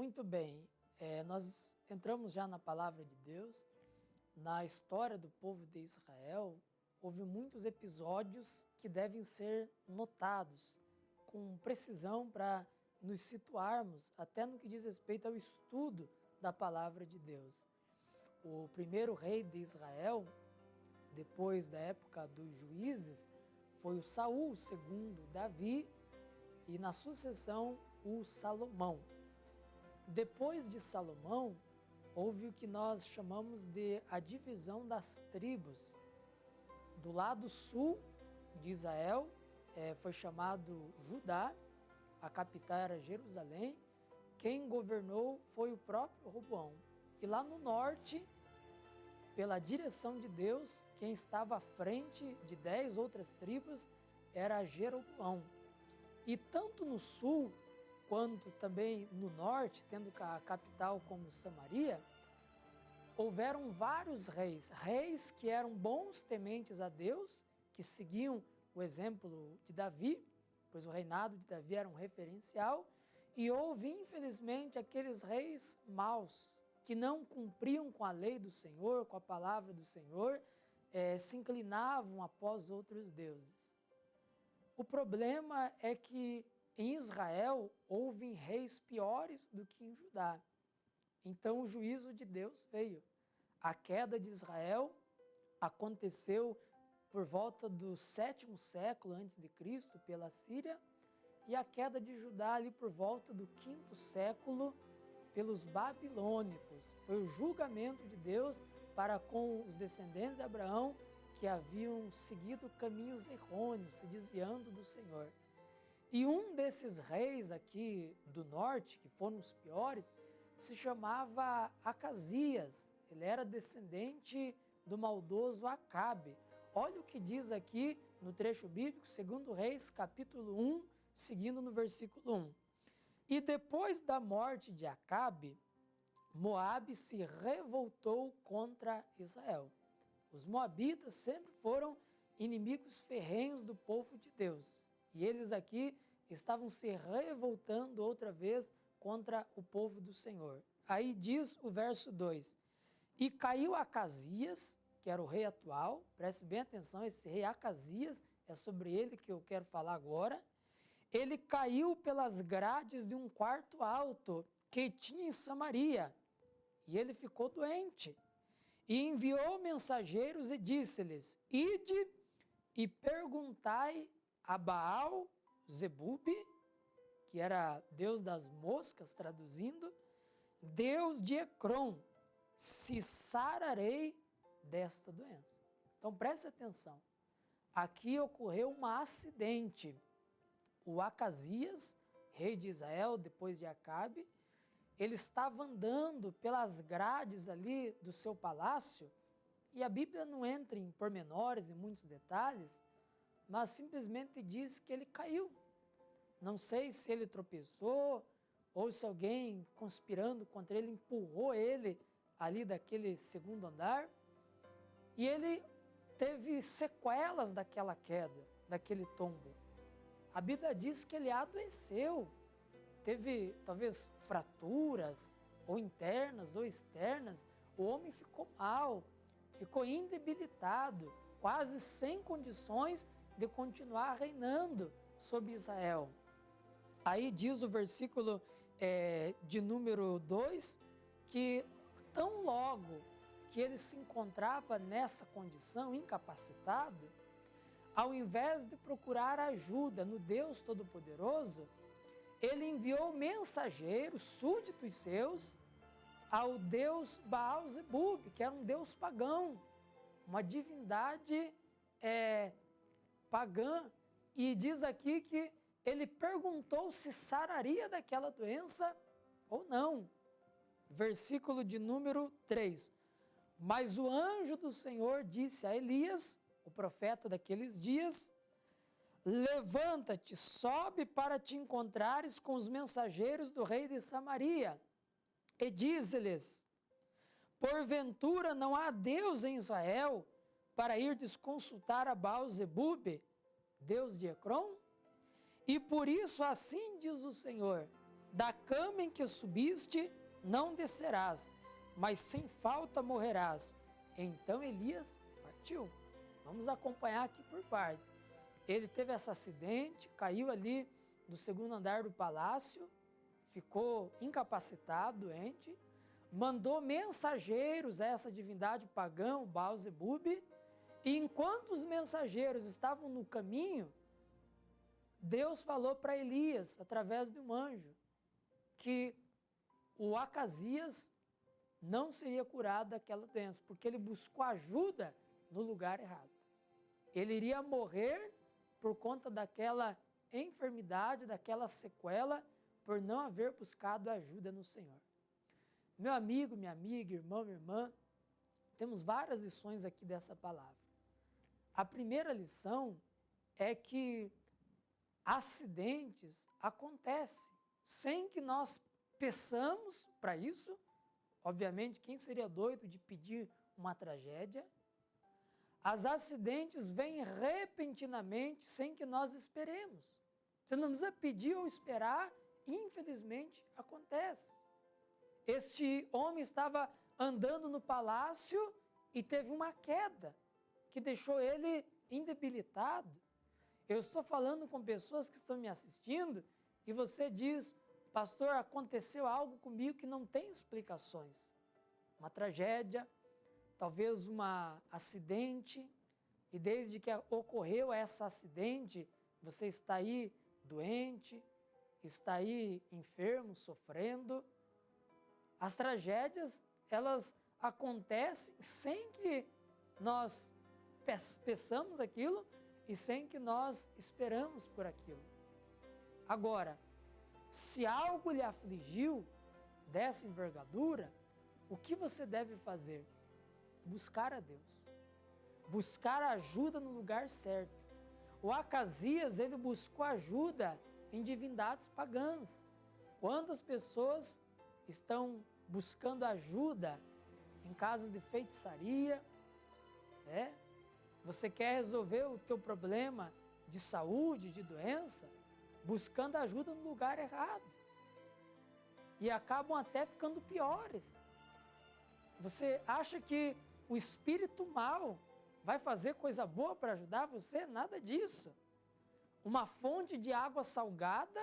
Muito bem, nós entramos já na palavra de Deus. Na história do povo de Israel, houve muitos episódios que devem ser notados com precisão para nos situarmos até no que diz respeito ao estudo da palavra de Deus. O primeiro rei de Israel, depois da época dos juízes, foi o Saul, o segundo Davi e na sucessão o Salomão. Depois de Salomão, houve o que nós chamamos de a divisão das tribos. Do lado sul de Israel foi chamado Judá, a capital era Jerusalém, quem governou foi o próprio Roboão. E lá no norte, pela direção de Deus, quem estava à frente de 10 outras tribos era Jeroboão. E tanto no sul, quanto também no norte, tendo a capital como Samaria, houveram vários reis que eram bons tementes a Deus, que seguiam o exemplo de Davi, pois o reinado de Davi era um referencial, e houve, infelizmente, aqueles reis maus, que não cumpriam com a lei do Senhor, com a palavra do Senhor, se inclinavam após outros deuses. O problema é que em Israel houve reis piores do que em Judá. Então o juízo de Deus veio. A queda de Israel aconteceu por volta do 7º século antes de Cristo pela Síria e a queda de Judá ali por volta do 5º século pelos babilônicos. Foi o julgamento de Deus para com os descendentes de Abraão que haviam seguido caminhos errôneos, se desviando do Senhor. E um desses reis aqui do norte, que foram os piores, se chamava Acasias. Ele era descendente do maldoso Acabe. Olha o que diz aqui no trecho bíblico, 2 Reis, capítulo 1, seguindo no versículo 1. E depois da morte de Acabe, Moabe se revoltou contra Israel. Os moabitas sempre foram inimigos ferrenhos do povo de Deus. E eles aqui estavam se revoltando outra vez contra o povo do Senhor. Aí diz o verso 2, e caiu Acasias, que era o rei atual, preste bem atenção, esse rei Acasias, é sobre ele que eu quero falar agora, ele caiu pelas grades de um quarto alto que tinha em Samaria, e ele ficou doente, e enviou mensageiros e disse-lhes, ide e perguntai a Baal Zebube, que era Deus das moscas, traduzindo, Deus de Ecrom, se sararei desta doença. Então preste atenção, aqui ocorreu um acidente. O Acasias, rei de Israel, depois de Acabe, ele estava andando pelas grades ali do seu palácio, e a Bíblia não entra em pormenores, em muitos detalhes, mas simplesmente diz que ele caiu. Não sei se ele tropeçou ou se alguém conspirando contra ele empurrou ele ali daquele segundo andar. E ele teve sequelas daquela queda, daquele tombo. A Bíblia diz que ele adoeceu. Teve talvez fraturas, ou internas ou externas. O homem ficou mal, ficou indebilitado, quase sem condições de continuar reinando sobre Israel. Aí diz o versículo de número 2, que tão logo que ele se encontrava nessa condição, incapacitado, ao invés de procurar ajuda no Deus Todo-Poderoso, ele enviou mensageiros, súditos seus, ao deus Baal Zebub, que era um deus pagão, uma divindade pagã, e diz aqui que ele perguntou se sararia daquela doença ou não. Versículo de número 3. Mas o anjo do Senhor disse a Elias, o profeta daqueles dias, levanta-te, sobe para te encontrares com os mensageiros do rei de Samaria, e diz-lhes, porventura não há Deus em Israel, para irdes consultar a Baal Zebub, Deus de Ecrom? E por isso assim diz o Senhor, da cama em que subiste não descerás, mas sem falta morrerás. Então Elias partiu. Vamos acompanhar aqui por partes. Ele teve esse acidente, caiu ali do segundo andar do palácio, ficou incapacitado, doente, mandou mensageiros a essa divindade pagã, o Baal-zebub, e enquanto os mensageiros estavam no caminho, Deus falou para Elias, através de um anjo, que o Acasias não seria curado daquela doença, porque ele buscou ajuda no lugar errado. Ele iria morrer por conta daquela enfermidade, daquela sequela, por não haver buscado ajuda no Senhor. Meu amigo, minha amiga, irmão, minha irmã, temos várias lições aqui dessa palavra. A primeira lição é que acidentes acontecem sem que nós peçamos para isso. Obviamente, quem seria doido de pedir uma tragédia? Os acidentes vêm repentinamente sem que nós esperemos. Você não precisa pedir ou esperar, infelizmente acontece. Este homem estava andando no palácio e teve uma queda que deixou ele indebilitado. Eu estou falando com pessoas que estão me assistindo e você diz: pastor, aconteceu algo comigo que não tem explicações. Uma tragédia, talvez um acidente, e desde que ocorreu esse acidente, você está aí doente, está aí enfermo, sofrendo. As tragédias, elas acontecem sem que nós peçamos aquilo e sem que nós esperamos por aquilo. Agora, se algo lhe afligiu dessa envergadura, o que você deve fazer? Buscar a Deus. Buscar ajuda no lugar certo. O Acasias, ele buscou ajuda em divindades pagãs. Quantas pessoas estão buscando ajuda em casas de feitiçaria? Você quer resolver o teu problema de saúde, de doença, buscando ajuda no lugar errado. E acabam até ficando piores. Você acha que o espírito mal vai fazer coisa boa para ajudar você? Nada disso. Uma fonte de água salgada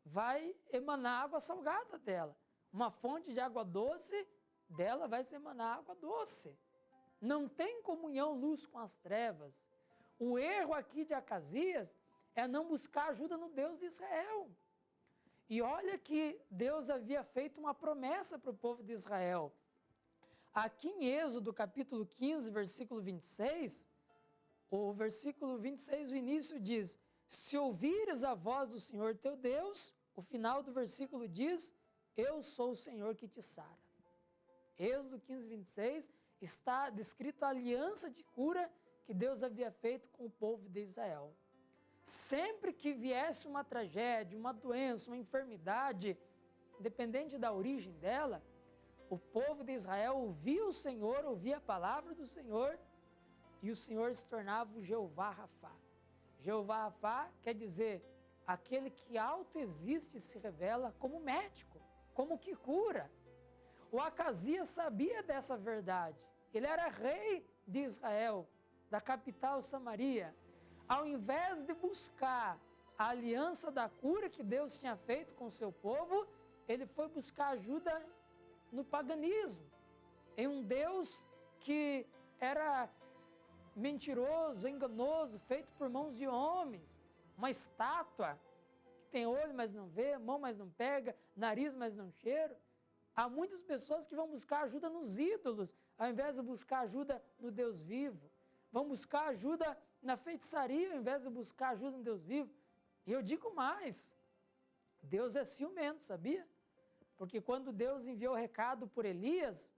vai emanar água salgada dela. Uma fonte de água doce dela vai se emanar água doce. Não tem comunhão luz com as trevas. O erro aqui de Acasias é não buscar ajuda no Deus de Israel. E olha que Deus havia feito uma promessa para o povo de Israel. Aqui em Êxodo, capítulo 15, versículo 26, o versículo 26, o início diz: se ouvires a voz do Senhor teu Deus, o final do versículo diz: eu sou o Senhor que te sara. Êxodo 15, 26, está descrito a aliança de cura que Deus havia feito com o povo de Israel. Sempre que viesse uma tragédia, uma doença, uma enfermidade, independente da origem dela, o povo de Israel ouvia o Senhor, ouvia a palavra do Senhor, e o Senhor se tornava o Jeová Rafá. Jeová Rafá quer dizer aquele que autoexiste e se revela como médico, como que cura. O Acasias sabia dessa verdade. Ele era rei de Israel, da capital Samaria. Ao invés de buscar a aliança da cura que Deus tinha feito com o seu povo, ele foi buscar ajuda no paganismo, em um Deus que era mentiroso, enganoso, feito por mãos de homens, uma estátua que tem olho, mas não vê, mão, mas não pega, nariz, mas não cheira. Há muitas pessoas que vão buscar ajuda nos ídolos, ao invés de buscar ajuda no Deus vivo. Vão buscar ajuda na feitiçaria, ao invés de buscar ajuda no Deus vivo. E eu digo mais, Deus é ciumento, sabia? Porque quando Deus enviou o recado por Elias,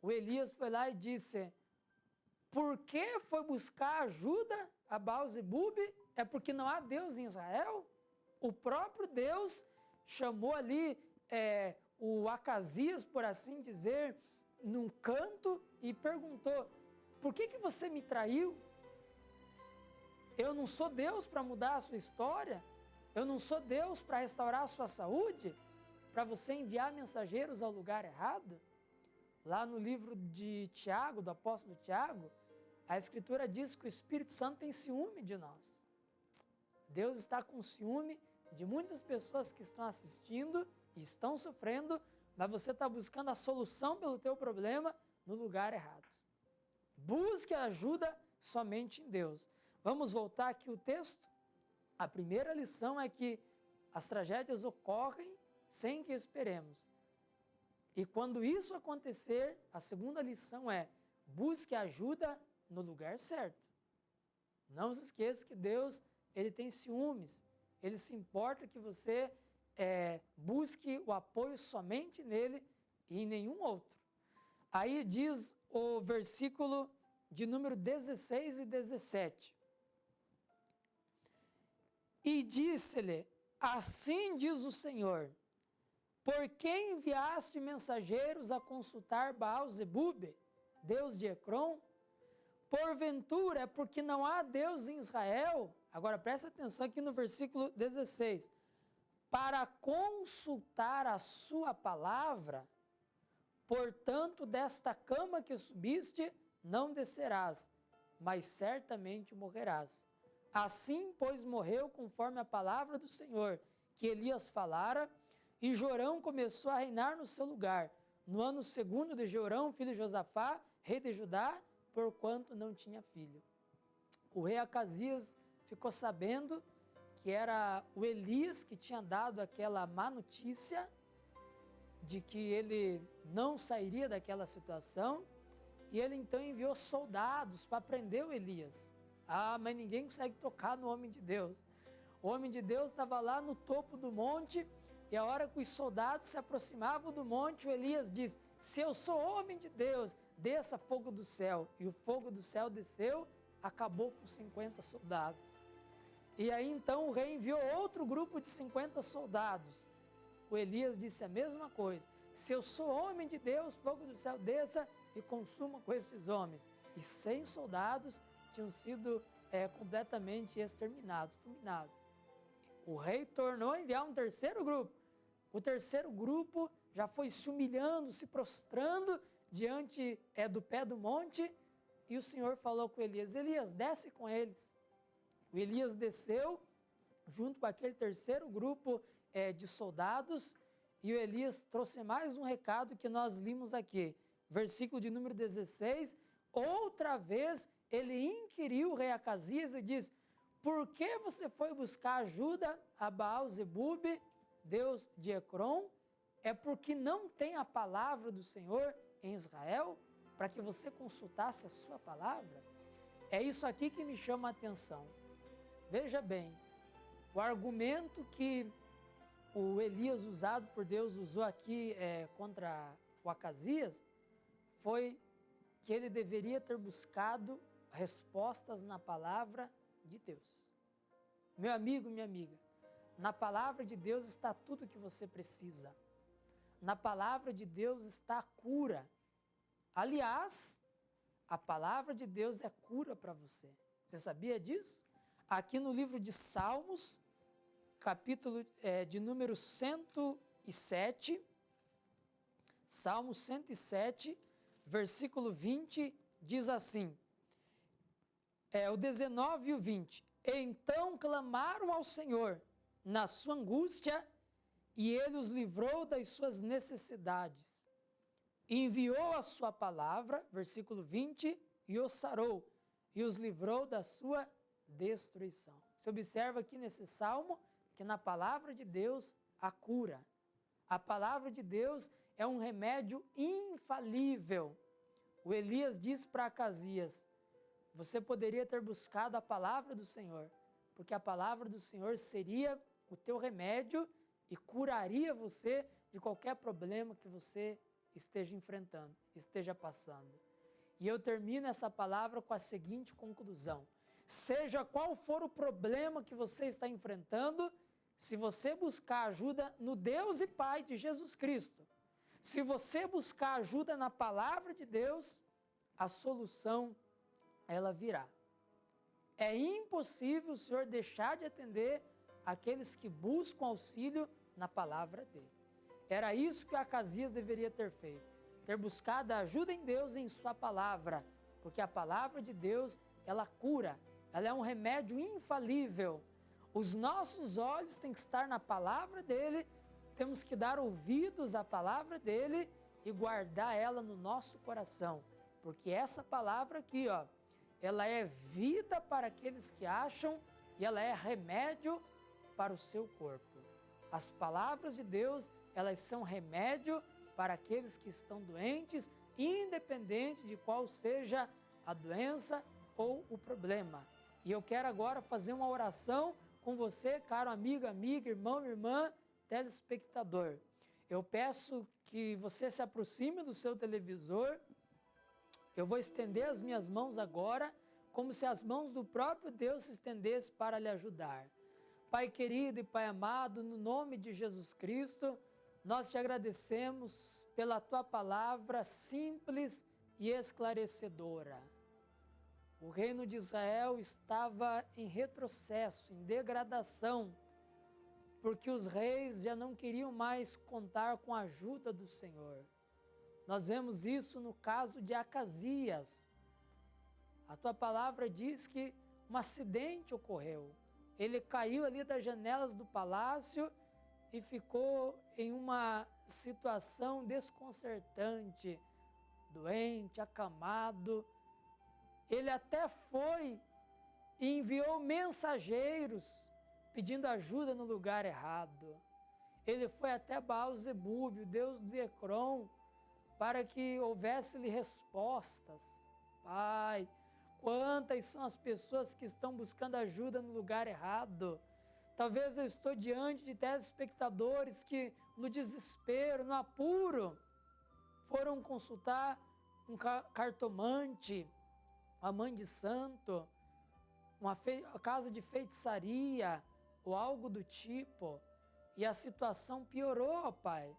o Elias foi lá e disse: por que foi buscar ajuda a Baal-zebub? É porque não há Deus em Israel? O próprio Deus chamou ali o Acasias, por assim dizer, num canto e perguntou: por que você me traiu? Eu não sou Deus para mudar a sua história? Eu não sou Deus para restaurar a sua saúde? Para você enviar mensageiros ao lugar errado? Lá no livro de Tiago, do apóstolo Tiago, a Escritura diz que o Espírito Santo tem ciúme de nós. Deus está com ciúme de muitas pessoas que estão assistindo e estão sofrendo, mas você está buscando a solução pelo teu problema no lugar errado. Busque ajuda somente em Deus. Vamos voltar aqui o texto? A primeira lição é que as tragédias ocorrem sem que esperemos. E quando isso acontecer, a segunda lição é: busque ajuda no lugar certo. Não se esqueça que Deus, Ele tem ciúmes. Ele se importa que você busque o apoio somente nele e em nenhum outro. Aí diz o versículo de número 16 e 17. E disse-lhe: assim diz o Senhor, por que enviaste mensageiros a consultar Baal-zebube, Deus de Ecrom? Porventura é porque não há Deus em Israel? Agora presta atenção aqui no versículo 16. Para consultar a sua palavra, portanto desta cama que subiste, não descerás, mas certamente morrerás. Assim, pois, morreu conforme a palavra do Senhor, que Elias falara, e Jorão começou a reinar no seu lugar, no ano 2º de Jorão, filho de Josafá, rei de Judá, porquanto não tinha filho. O rei Acasias ficou sabendo que era o Elias que tinha dado aquela má notícia de que ele não sairia daquela situação, e ele então enviou soldados para prender o Elias. Mas ninguém consegue tocar no homem de Deus. O homem de Deus estava lá no topo do monte, e a hora que os soldados se aproximavam do monte, o Elias diz: se eu sou homem de Deus, desça fogo do céu. E o fogo do céu desceu, acabou com 50 soldados. E aí então o rei enviou outro grupo de 50 soldados. O Elias disse a mesma coisa: se eu sou homem de Deus, fogo do céu desça e consuma com esses homens. E 100 soldados tinham sido completamente exterminados, fulminados. O rei tornou a enviar um terceiro grupo. O terceiro grupo já foi se humilhando, se prostrando diante do pé do monte, e o Senhor falou com Elias: Elias, desce com eles. O Elias desceu junto com aquele terceiro grupo de soldados, e o Elias trouxe mais um recado que nós limos aqui. Versículo de número 16, outra vez ele inquiriu o rei Acasias e diz: por que você foi buscar ajuda a Baal-zebube, Deus de Ecrom? É porque não tem a palavra do Senhor em Israel, para que você consultasse a sua palavra? É isso aqui que me chama a atenção. Veja bem, o argumento que o Elias, usado por Deus, usou aqui contra o Acasias, foi que ele deveria ter buscado respostas na palavra de Deus. Meu amigo, minha amiga, na palavra de Deus está tudo o que você precisa. Na palavra de Deus está a cura. Aliás, a palavra de Deus é cura para você. Você sabia disso? Aqui no livro de Salmos, capítulo de número 107, Salmo 107, versículo 20, diz assim, o 19 e o 20. Então clamaram ao Senhor na sua angústia, e Ele os livrou das suas necessidades. Enviou a sua palavra, versículo 20, e os sarou, e os livrou da sua destruição. Você observa aqui nesse salmo que na palavra de Deus há cura. A palavra de Deus é um remédio infalível. O Elias disse para Acasias: você poderia ter buscado a palavra do Senhor, porque a palavra do Senhor seria o teu remédio e curaria você de qualquer problema que você esteja enfrentando, esteja passando. E eu termino essa palavra com a seguinte conclusão: seja qual for o problema que você está enfrentando, se você buscar ajuda no Deus e Pai de Jesus Cristo, se você buscar ajuda na palavra de Deus, a solução, ela virá. É impossível o Senhor deixar de atender aqueles que buscam auxílio na palavra dele. Era isso que Acasias deveria ter feito, ter buscado a ajuda em Deus e em sua palavra, porque a palavra de Deus, ela cura, ela é um remédio infalível. Os nossos olhos têm que estar na palavra dele, temos que dar ouvidos à palavra dele e guardar ela no nosso coração, porque essa palavra aqui, ó, ela é vida para aqueles que acham e ela é remédio para o seu corpo. As palavras de Deus, elas são remédio para aqueles que estão doentes, independente de qual seja a doença ou o problema. E eu quero agora fazer uma oração com você, caro amigo, amiga, irmão, irmã, telespectador. Eu peço que você se aproxime do seu televisor. Eu vou estender as minhas mãos agora, como se as mãos do próprio Deus se estendessem para lhe ajudar. Pai querido e Pai amado, no nome de Jesus Cristo, nós te agradecemos pela tua palavra simples e esclarecedora. O reino de Israel estava em retrocesso, em degradação, porque os reis já não queriam mais contar com a ajuda do Senhor. Nós vemos isso no caso de Acasias. A tua palavra diz que um acidente ocorreu. Ele caiu ali das janelas do palácio e ficou em uma situação desconcertante, doente, acamado. Ele até foi e enviou mensageiros pedindo ajuda no lugar errado. Ele foi até Baal-zebub, o deus de Ecrom, para que houvesse-lhe respostas. Pai, quantas são as pessoas que estão buscando ajuda no lugar errado? Talvez eu estou diante de telespectadores que, no desespero, no apuro, foram consultar um cartomante, uma mãe de santo, uma casa de feitiçaria ou algo do tipo, e a situação piorou, Pai,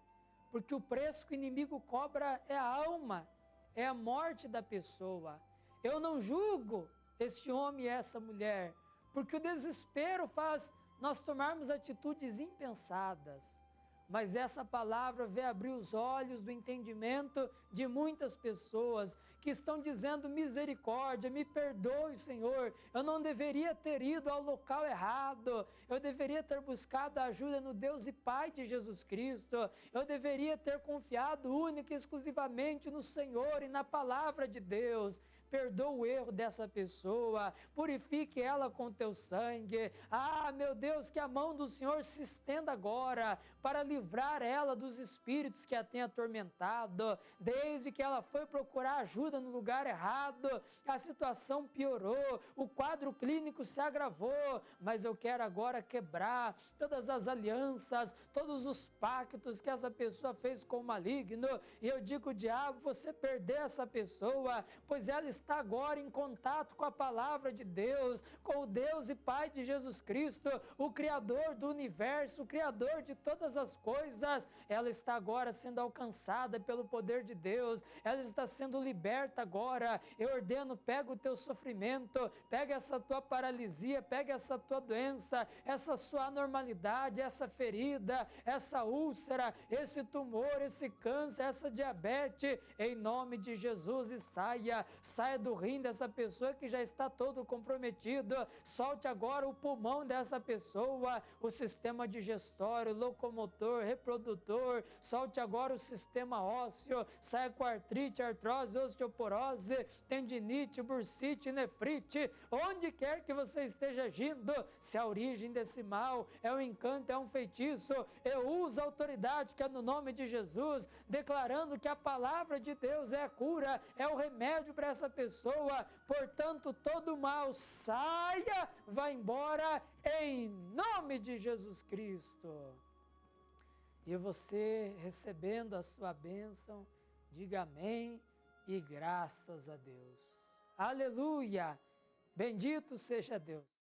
porque o preço que o inimigo cobra é a alma, é a morte da pessoa. Eu não julgo este homem e essa mulher, porque o desespero faz nós tomarmos atitudes impensadas. Mas essa palavra veio abrir os olhos do entendimento de muitas pessoas que estão dizendo: misericórdia, me perdoe, Senhor, eu não deveria ter ido ao local errado, eu deveria ter buscado a ajuda no Deus e Pai de Jesus Cristo, eu deveria ter confiado única e exclusivamente no Senhor e na palavra de Deus. Perdoa o erro dessa pessoa, purifique ela com teu sangue. Ah, meu Deus, que a mão do Senhor se estenda agora para livrar ela dos espíritos que a têm atormentado. Desde que ela foi procurar ajuda no lugar errado, a situação piorou, o quadro clínico se agravou, mas eu quero agora quebrar todas as alianças, todos os pactos que essa pessoa fez com o maligno, e eu digo: diabo, você perdeu essa pessoa, pois ela está agora em contato com a palavra de Deus, com o Deus e Pai de Jesus Cristo, o Criador do universo, o Criador de todas as coisas. Ela está agora sendo alcançada pelo poder de Deus, ela está sendo liberta agora. Eu ordeno: pega o teu sofrimento, pega essa tua paralisia, pega essa tua doença, essa sua anormalidade, essa ferida, essa úlcera, esse tumor, esse câncer, essa diabetes, em nome de Jesus, e saia do rim dessa pessoa que já está todo comprometido. Solte agora o pulmão dessa pessoa, o sistema digestório, locomotor, reprodutor. Solte agora o sistema ósseo, saia com artrite, artrose, osteoporose, tendinite, bursite, nefrite, onde quer que você esteja agindo. Se a origem desse mal é um encanto, é um feitiço, eu uso a autoridade que é no nome de Jesus, declarando que a palavra de Deus é a cura, é o remédio para essa pessoa. Portanto, todo mal saia, vá embora, em nome de Jesus Cristo. E você, recebendo a sua bênção, diga amém e graças a Deus. Aleluia! Bendito seja Deus.